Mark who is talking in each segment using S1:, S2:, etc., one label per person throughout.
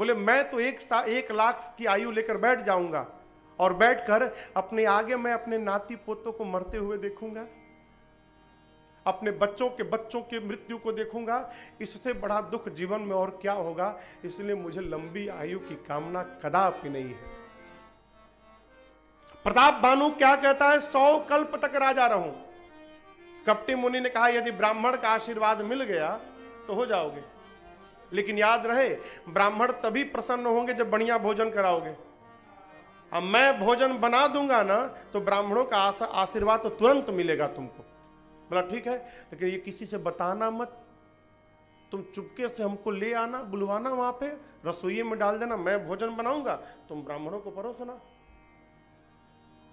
S1: बोले मैं तो 1 लाख की आयु लेकर बैठ जाऊंगा और बैठकर अपने आगे मैं अपने नाती पोतों को मरते हुए देखूंगा, अपने बच्चों के मृत्यु को देखूंगा। इससे बड़ा दुख जीवन में और क्या होगा, इसलिए मुझे लंबी आयु की कामना कदापि नहीं है। प्रताप भानु क्या कहता है, 100 कल्प तक राजा रहूं। कपटी मुनि ने कहा यदि ब्राह्मण का आशीर्वाद मिल गया तो हो जाओगे, लेकिन याद रहे ब्राह्मण तभी प्रसन्न होंगे जब बढ़िया भोजन कराओगे। अब मैं भोजन बना दूंगा ना तो ब्राह्मणों का आशीर्वाद तो तुरंत मिलेगा तुमको। बोला ठीक है, लेकिन ये किसी से बताना मत, तुम चुपके से हमको ले आना, बुलवाना, वहां पे रसोई में डाल देना, मैं भोजन बनाऊंगा, तुम ब्राह्मणों को परोसना।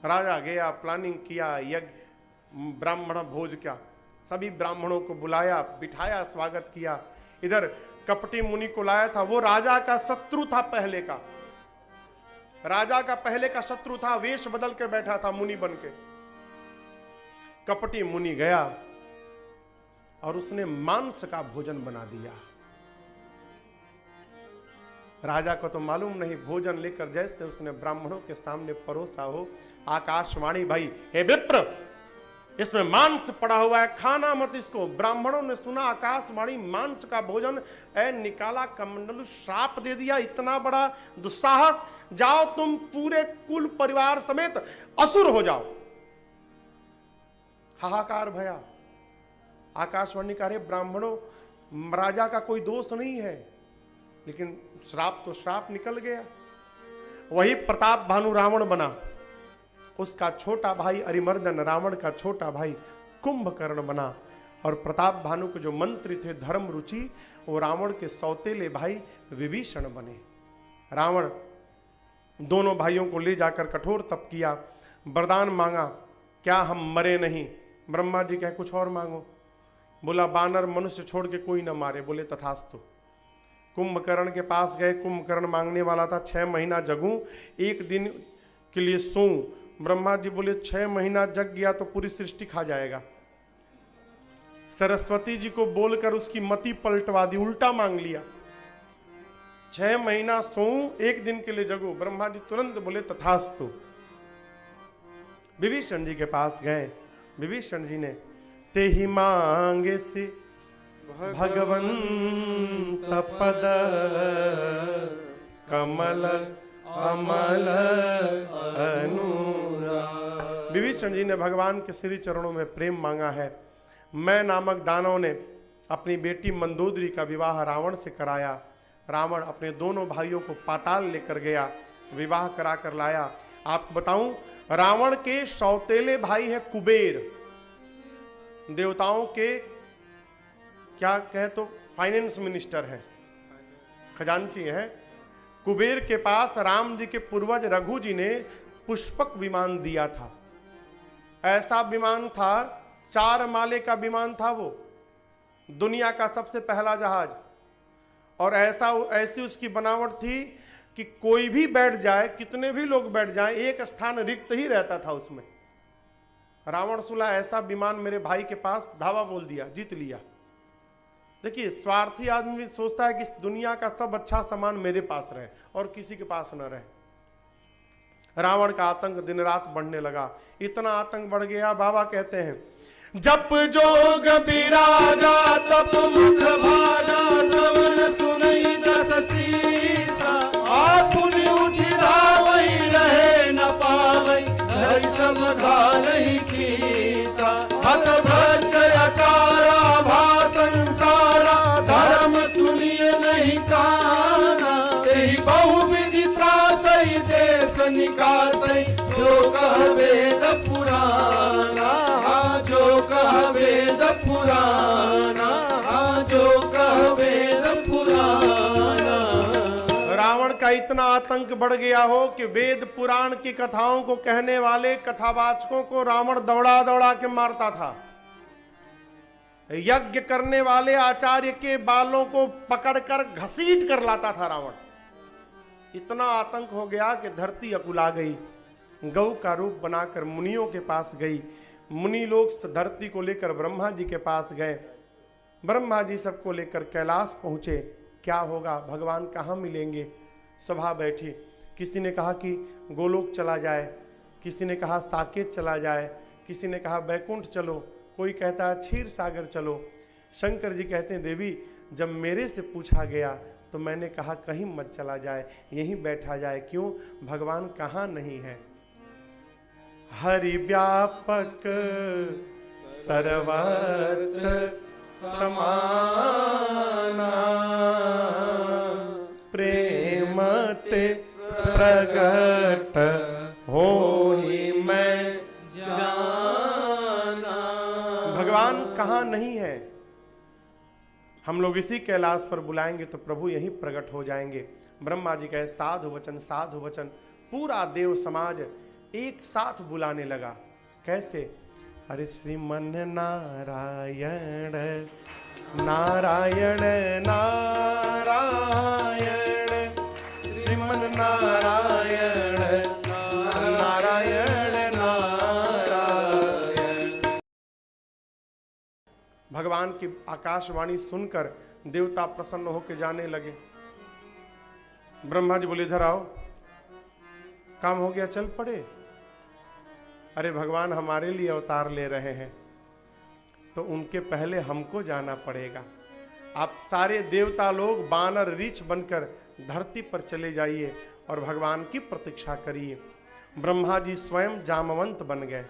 S1: राजा गया, प्लानिंग किया, यज्ञ ब्राह्मण भोज क्या, सभी ब्राह्मणों को बुलाया, बिठाया, स्वागत किया। इधर कपटी मुनि को लाया था, वो राजा का शत्रु था, पहले का राजा का पहले का शत्रु था, वेश बदल के बैठा था मुनि बन के। कपटी मुनि गया और उसने मांस का भोजन बना दिया। राजा को तो मालूम नहीं, भोजन लेकर जैसे उसने ब्राह्मणों के सामने परोसा हो, आकाशवाणी भाई, हे विप्र, इसमें मांस पड़ा हुआ है, खाना मत इसको। ब्राह्मणों ने सुना आकाशवाणी मांस का भोजन, निकाला कमंडलू, श्राप दे दिया, इतना बड़ा दुस्साहस, जाओ तुम पूरे कुल परिवार समेत असुर हो जाओ। हाहाकार भया। आकाशवाणी का, रे ब्राह्मणों, राजा का कोई दोष नहीं है, लेकिन श्राप तो श्राप निकल गया। वही प्रताप भानु रावण बना, उसका छोटा भाई अरिमर्दन रावण का छोटा भाई कुंभकर्ण बना, और प्रताप भानु के जो मंत्री थे धर्म रुचि, वो रावण के सौतेले भाई विभीषण बने। रावण दोनों भाइयों को ले जाकर कठोर तप किया, वरदान मांगा, क्या हम मरे नहीं? ब्रह्मा जी कहे कुछ और मांगो। बोला बानर मनुष्य छोड़ के कोई न मारे। बोले तथास्तु। कुंभकर्ण के पास गए, कुंभकर्ण मांगने वाला था 6 महीना जगूं, 1 दिन के लिए सोऊं। ब्रह्मा जी बोले 6 महीना जग गया तो पूरी सृष्टि खा जाएगा। सरस्वती जी को बोलकर उसकी मति पलटवा दी, उल्टा मांग लिया। 6 महीना सोऊं, 1 दिन के लिए जगूं। ब्रह्मा जी तुरंत बोले तथास्तु। विभीषण जी के पास गए, विभीषण जी ने ते ही मांगे से भगवंत पद कमल अमल अनुराग। विभीषण जी ने भगवान के श्री चरणों में प्रेम मांगा है। मैं नामक दानव ने अपनी बेटी मंदोदरी का विवाह रावण से कराया। रावण अपने दोनों भाइयों को पाताल लेकर गया, विवाह करा कर लाया। आपको बताऊं, रावण के सौतेले भाई है कुबेर, देवताओं के क्या कहे तो फाइनेंस मिनिस्टर है, खजांची है। कुबेर के पास राम जी के पूर्वज रघु जी ने पुष्पक विमान दिया था। ऐसा विमान था, 4 माले का विमान था, वो दुनिया का सबसे पहला जहाज। और ऐसी उसकी बनावट थी कि कोई भी बैठ जाए, कितने भी लोग बैठ जाएं, एक स्थान रिक्त ही रहता था उसमें। रावण सुला ऐसा विमान मेरे भाई के पास, धावा बोल दिया, जीत लिया। देखिए, स्वार्थी आदमी सोचता है कि इस दुनिया का सब अच्छा सामान मेरे पास रहे और किसी के पास न रहे। रावण का आतंक दिन रात बढ़ने लगा। इतना आतंक बढ़ गया, बाबा कहते हैं जप जोग विरागा तप मुख भागा सवन सुनई दस सीसा आपुन उठी धावई रहे न पावई धरि सब घालई कीसा हत भ्रष्ट अचारा भाषण सारा धर्म सुनिए नहीं काना तेहि बहुविधि त्रासई देश निकासई जो कह वेद पुराना जो कह वेद पुराना जो कह वेद पुराना। रावण का इतना आतंक बढ़ गया हो कि वेद पुराण की कथाओं को कहने वाले कथावाचकों को रावण दौड़ा दौड़ा के मारता था। यज्ञ करने वाले आचार्य के बालों को पकड़कर घसीट कर लाता था रावण। इतना आतंक हो गया कि धरती अकुला गई। गौ का रूप बनाकर मुनियों के पास गई। मुनि लोग धरती को लेकर ब्रह्मा जी के पास गए। ब्रह्मा जी सबको लेकर कैलाश पहुंचे। क्या होगा, भगवान कहाँ मिलेंगे? सभा बैठी। किसी ने कहा कि गोलोक चला जाए, किसी ने कहा साकेत चला जाए, किसी ने कहा बैकुंठ चलो, कोई कहता है क्षीर सागर चलो। शंकर जी कहते हैं देवी जब मेरे से पूछा गया तो मैंने कहा कहीं मत चला जाए, यहीं बैठा जाए। क्यों? भगवान कहाँ नहीं है। हरि व्यापक सर्वत्र समाना, प्रेम ते प्रगट होई मैं जाना। भगवान कहाँ नहीं है। हम लोग इसी कैलाश पर बुलाएंगे तो प्रभु यहीं प्रकट हो जाएंगे। ब्रह्मा जी कहे साधु वचन साधु वचन। पूरा देव समाज एक साथ बुलाने लगा। कैसे? अरे श्रीमन नारायण नारायण नारायण, श्रीमन नारायण नारायण नारायण। भगवान की आकाशवाणी सुनकर देवता प्रसन्न होकर जाने लगे। ब्रह्मा जी बोले इधर आओ, काम हो गया, चल पड़े। अरे भगवान हमारे लिए अवतार ले रहे हैं तो उनके पहले हमको जाना पड़ेगा। आप सारे देवता लोग बानर रीछ बनकर धरती पर चले जाइए और भगवान की प्रतीक्षा करिए। ब्रह्मा जी स्वयं जामवंत बन गए,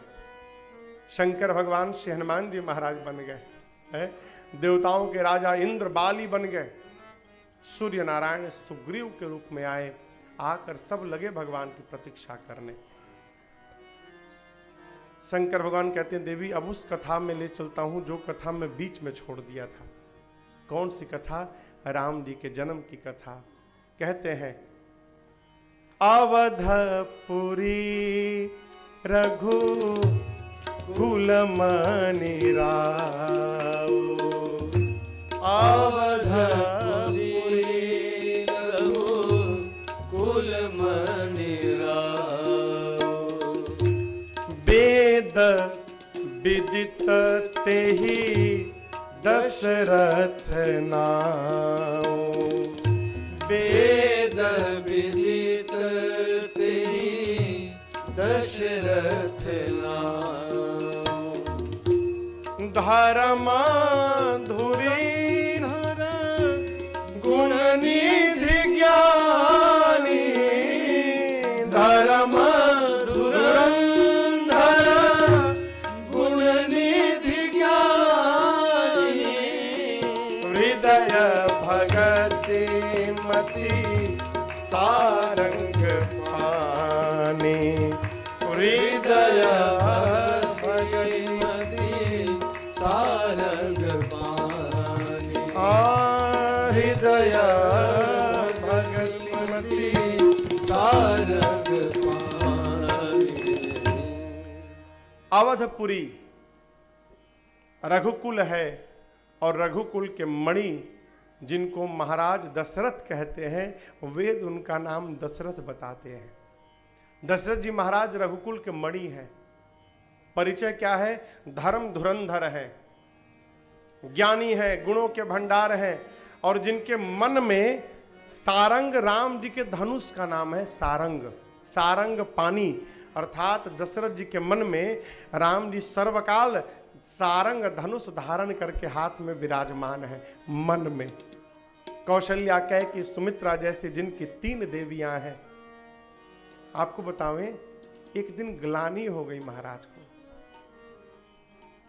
S1: शंकर भगवान श्री हनुमान जी महाराज बन गए, देवताओं के राजा इंद्र बाली बन गए, सूर्य नारायण सुग्रीव के रूप में आए, आकर सब लगे भगवान की प्रतीक्षा करने। शंकर भगवान कहते हैं देवी अब उस कथा में ले चलता हूं जो कथा में बीच में छोड़ दिया था। कौन सी कथा? राम जी के जन्म की कथा। कहते हैं अवधपुरी रघुकुल मनि राव, अवधपुरी रघुकुल मनि राव, वेद विदित तेहि दशरथ नाम, वेद विदित तेहि दशरथ नाम, धर्म धुरीधर गुण निधि ज्ञानी, धर्म धुरंधर गुण निधि ज्ञानी, हृदय भगति मति सारंग पानी, हृदय भगति मति सारंग पानी, हृदय भगति मति सारंग पानी। अवधपुरी रघुकुल है और रघुकुल के मणि जिनको महाराज दशरथ कहते हैं, वेद उनका नाम दशरथ बताते हैं। दशरथ जी महाराज रघुकुल के मणि हैं। परिचय क्या है? धर्म धुरंधर है, ज्ञानी है, गुणों के भंडार हैं, और जिनके मन में सारंग, राम जी के धनुष का नाम है सारंग, सारंग पानी, अर्थात दशरथ जी के मन में राम जी सर्वकाल सारंग धनुष धारण करके हाथ में विराजमान है। मन में कौशल्या कह कि सुमित्रा जैसे जिनकी 3 देवियां हैं। आपको बतावें एक दिन ग्लानि हो गई महाराज को,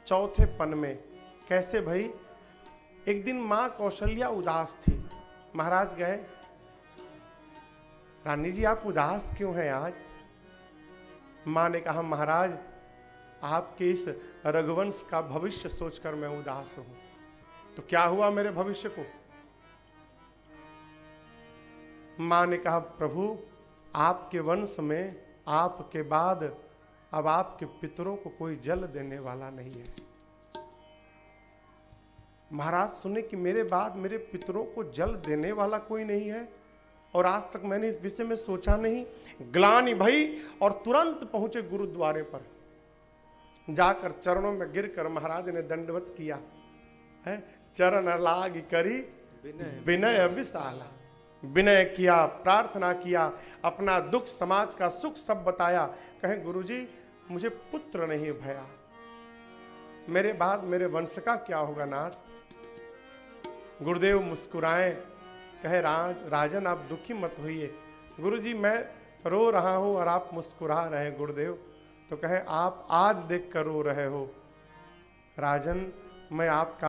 S1: चौथे पन में। कैसे भाई? एक दिन मां कौशल्या उदास थी। महाराज गए, रानी जी आप उदास क्यों हैं आज? मां ने कहा महाराज आपके इस रघुवंश का भविष्य सोचकर मैं उदास हूं। तो क्या हुआ मेरे भविष्य को? मां ने कहा प्रभु आपके वंश में आपके बाद अब आपके पितरों को कोई जल देने वाला नहीं है। महाराज सुने कि मेरे बाद मेरे पितरों को जल देने वाला कोई नहीं है, और आज तक मैंने इस विषय में सोचा नहीं। ग्लानि भई और तुरंत पहुंचे गुरुद्वारे पर। जाकर चरणों में गिरकर महाराज ने दंडवत किया है, चरण लाग करी विनय विशाला। विनय किया, प्रार्थना किया, अपना दुख समाज का सुख सब बताया। कहें गुरुजी मुझे पुत्र नहीं भया, मेरे बाद मेरे वंश का क्या होगा नाथ। गुरुदेव मुस्कुराए, कहे राजन आप दुखी मत होइए। गुरुजी मैं रो रहा हूं और आप मुस्कुरा रहे हैं गुरुदेव। तो कहे आप आज देख कर रो रहे हो राजन, मैं आपका